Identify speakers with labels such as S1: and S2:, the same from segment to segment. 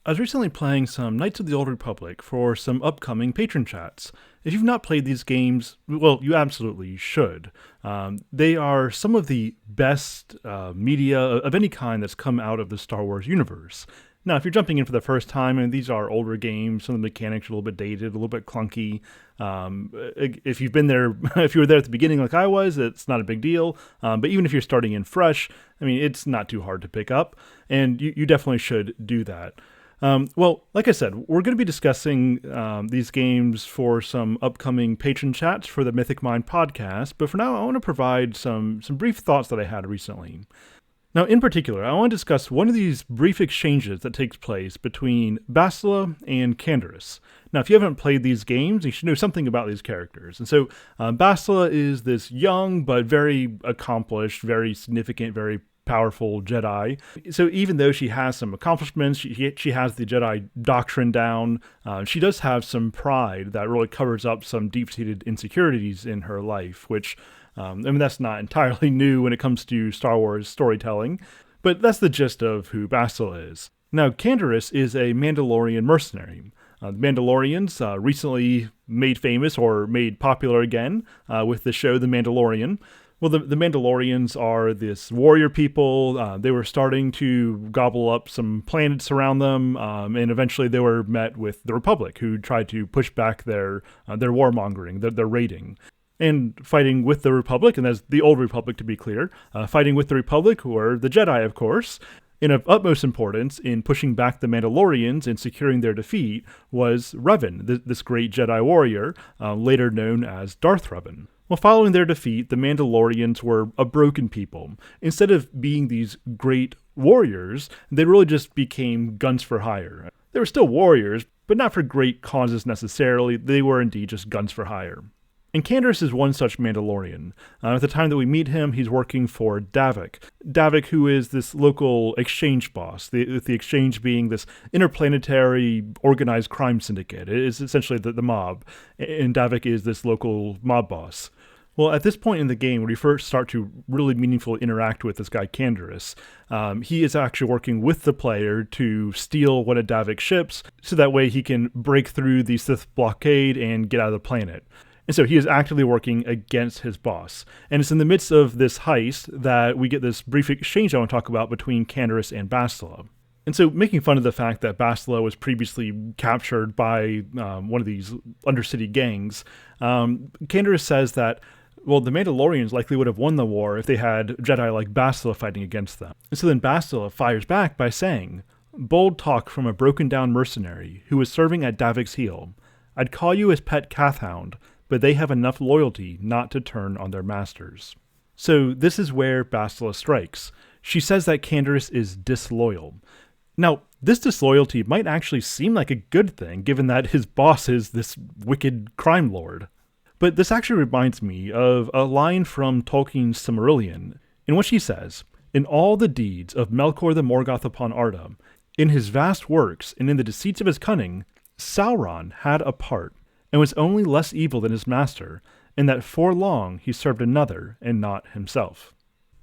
S1: I was recently playing some Knights of the Old Republic for some upcoming patron chats. If you've not played these games, well, you absolutely should. They are some of the best media of any kind that's come out of the Star Wars universe. Now, if you're jumping in for the first time, and these are older games, some of the mechanics are a little bit dated, a little bit clunky. If you've been there, if you were there at the beginning like I was, it's not a big deal. But even if you're starting in fresh, I mean, it's not too hard to pick up, and you definitely should do that. Well, like I said, we're going to be discussing these games for some upcoming patron chats for the Mythic Mind podcast, but for now, I want to provide some brief thoughts that I had recently. Now, in particular, I want to discuss one of these brief exchanges that takes place between Bastila and Canderous. Now, if you haven't played these games, you should know something about these characters. And so, Bastila is this young but very accomplished, very significant, very powerful Jedi. So even though she has some accomplishments, she has the Jedi doctrine down, she does have some pride that really covers up some deep-seated insecurities in her life, which, that's not entirely new when it comes to Star Wars storytelling, but that's the gist of who Bastila is. Now, Canderous is a Mandalorian mercenary. The Mandalorians recently made famous or made popular again with the show The Mandalorian. Well, the Mandalorians are this warrior people. They were starting to gobble up some planets around them, and eventually they were met with the Republic, who tried to push back their warmongering, their raiding. And fighting with the Republic, and that's the old Republic to be clear, fighting with the Republic were the Jedi, of course. And of utmost importance in pushing back the Mandalorians and securing their defeat was Revan, this great Jedi warrior, later known as Darth Revan. Well, following their defeat, the Mandalorians were a broken people. Instead of being these great warriors, they really just became guns for hire. They were still warriors, but not for great causes necessarily. They were indeed just guns for hire. And Canderous is one such Mandalorian. At the time that we meet him, he's working for Davik. Davik, who is this local exchange boss, the exchange being this interplanetary organized crime syndicate. It is essentially the mob, and Davik is this local mob boss. Well, at this point in the game, when you first start to really meaningfully interact with this guy Canderous, he is actually working with the player to steal one of Davik's ships, so that way he can break through the Sith blockade and get out of the planet. And so he is actively working against his boss. And it's in the midst of this heist that we get this brief exchange I want to talk about between Canderous and Bastila. And so making fun of the fact that Bastila was previously captured by one of these undercity gangs, Canderous says that, well, the Mandalorians likely would have won the war if they had Jedi like Bastila fighting against them. And so then Bastila fires back by saying, "Bold talk from a broken down mercenary who was serving at Davik's heel. I'd call you his pet cath hound, but they have enough loyalty not to turn on their masters." So this is where Bastila strikes. She says that Canderous is disloyal. Now, this disloyalty might actually seem like a good thing, given that his boss is this wicked crime lord. But this actually reminds me of a line from Tolkien's Silmarillion, in which he says, "In all the deeds of Melkor the Morgoth upon Arda, in his vast works and in the deceits of his cunning, Sauron had a part, and was only less evil than his master, and that for long he served another and not himself."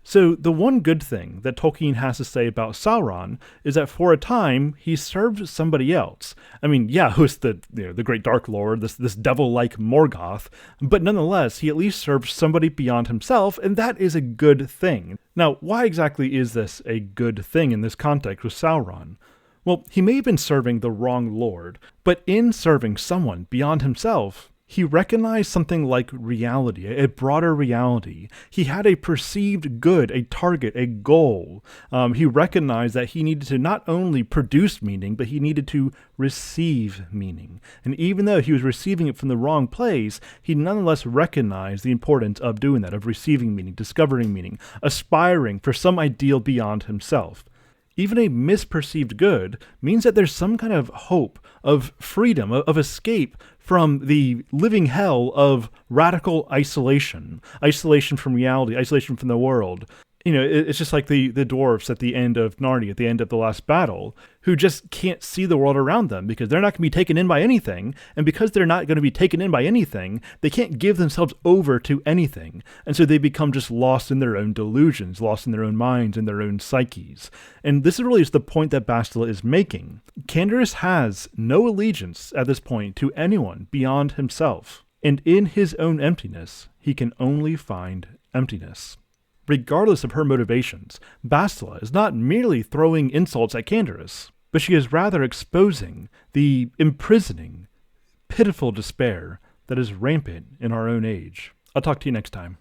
S1: So the one good thing that Tolkien has to say about Sauron is that for a time he served somebody else. I mean, yeah, who's the great Dark Lord, this devil-like Morgoth, but nonetheless he at least served somebody beyond himself, and that is a good thing. Now, why exactly is this a good thing in this context with Sauron? Well, he may have been serving the wrong lord, but in serving someone beyond himself, he recognized something like reality, a broader reality. He had a perceived good, a target, a goal. He recognized that he needed to not only produce meaning, but he needed to receive meaning. And even though he was receiving it from the wrong place, he nonetheless recognized the importance of doing that, of receiving meaning, discovering meaning, aspiring for some ideal beyond himself. Even a misperceived good means that there's some kind of hope, of freedom, of escape from the living hell of radical isolation from reality, isolation from the world. It's just like the dwarves at the end of Narnia, at the end of the last battle, who just can't see the world around them because they're not going to be taken in by anything. And because they're not going to be taken in by anything, they can't give themselves over to anything. And so they become just lost in their own delusions, lost in their own minds and their own psyches. And this is really just the point that Bastila is making. Canderous has no allegiance at this point to anyone beyond himself. And in his own emptiness, he can only find emptiness. Regardless of her motivations, Bastila is not merely throwing insults at Canderous, but she is rather exposing the imprisoning, pitiful despair that is rampant in our own age. I'll talk to you next time.